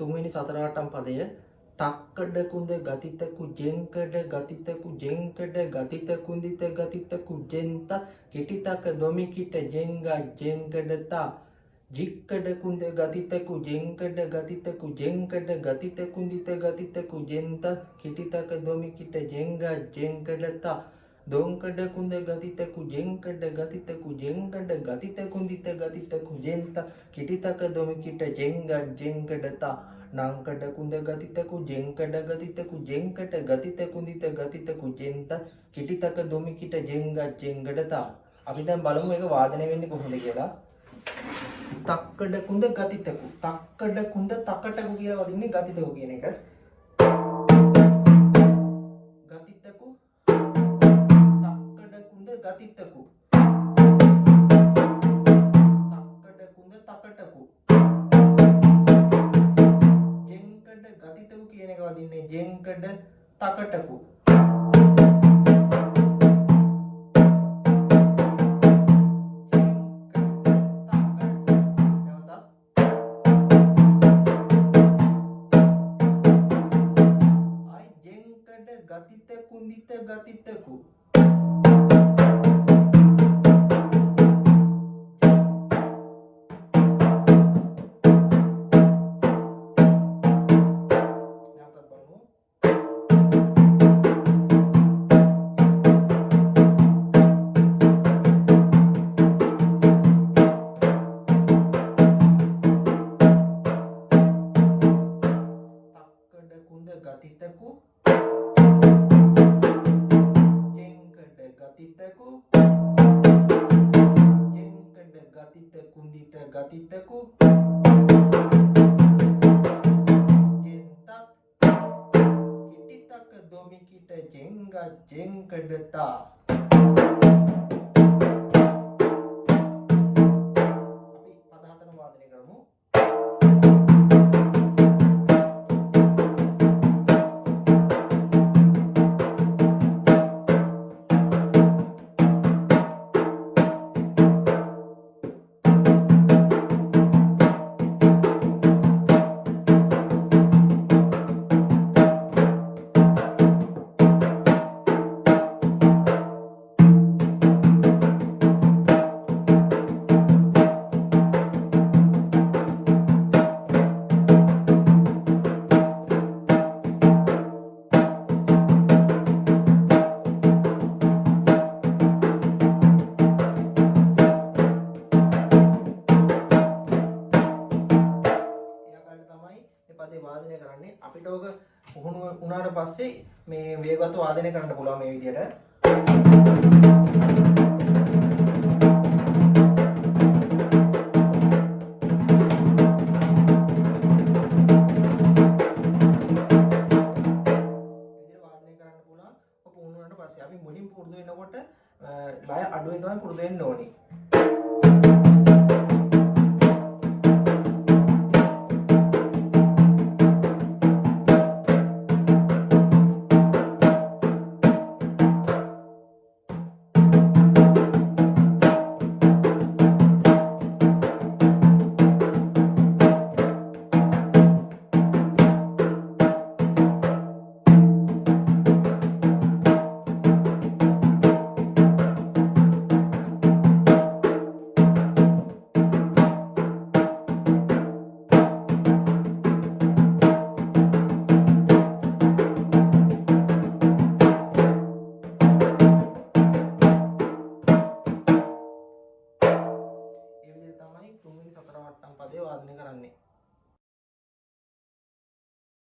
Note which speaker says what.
Speaker 1: තුන්වෙනි සතරාටම් පදය තක්කඩ කුඳ ගතිත කුජෙන්කඩ ගතිත කුජෙන්කඩ ගතිත කුඳිත ගතිත කුජෙන්ත කිටිතක දොමිකිට ජෙන්ගා ජෙන්කඩතා जिक्कड कुंद गतित कुजेंकड गतित कुजेंकड गतित कुंदित गतित कुजेंत किटितक दोमिकिट जेंगा जेंकडता दोंकड कुंद गतित कुजेंकड गतित कुजेंकड गतित कुंदित गतित कुजेंत किटितक दोमिकिट जेंगा जेंकडता नांकड कुंद गतित कुजेंकड गतित कुजेंकड गतित कुंदित गतित कुजेंत किटितक दोमिकिट जेंगा जेंकडता අපි දැන් බලමු මේක වාදනය වෙන්නේ කොහොමද කියලා. තක්කඩ කුඳ ගතිතකු තක්කඩ කුඳ තකටකු කියලා වදින්නේ ගතිතකු කියන එක. ගතිතකු තක්කඩ කුඳ ගතිතකු තක්කඩ කුඳ තකටකු ජෙන්කඩ ගතිතකු කියන එක වදින්නේ ජෙන්කඩ තකටකු. गतित कुंदित गतितकु गतितकु गतितकु जेंकड गतित कुंदित गतितकु जेंतक किटितक दोमिकिट जेंगा जेंकडता. අපි පද හතරම වාදනය කරමු. පදේ වාදනය කරන්නේ අපිට ඔක පුහුණු වුණාට පස්සේ මේ වේගවත් වාදනය කරන්න පුළුවන් මේ විදියට. වාදනය කරන්න පුළුවන්. ඔක පුහුණු වුණාට පස්සේ අපි මුලින් පුරුදු වෙනකොට ලය අඩුවෙන් තමයි පුරුදු වෙන්න ඕනේ. තුන්වෙනි සතර වට්ටම් පදේ වාදනය කරන්නේ.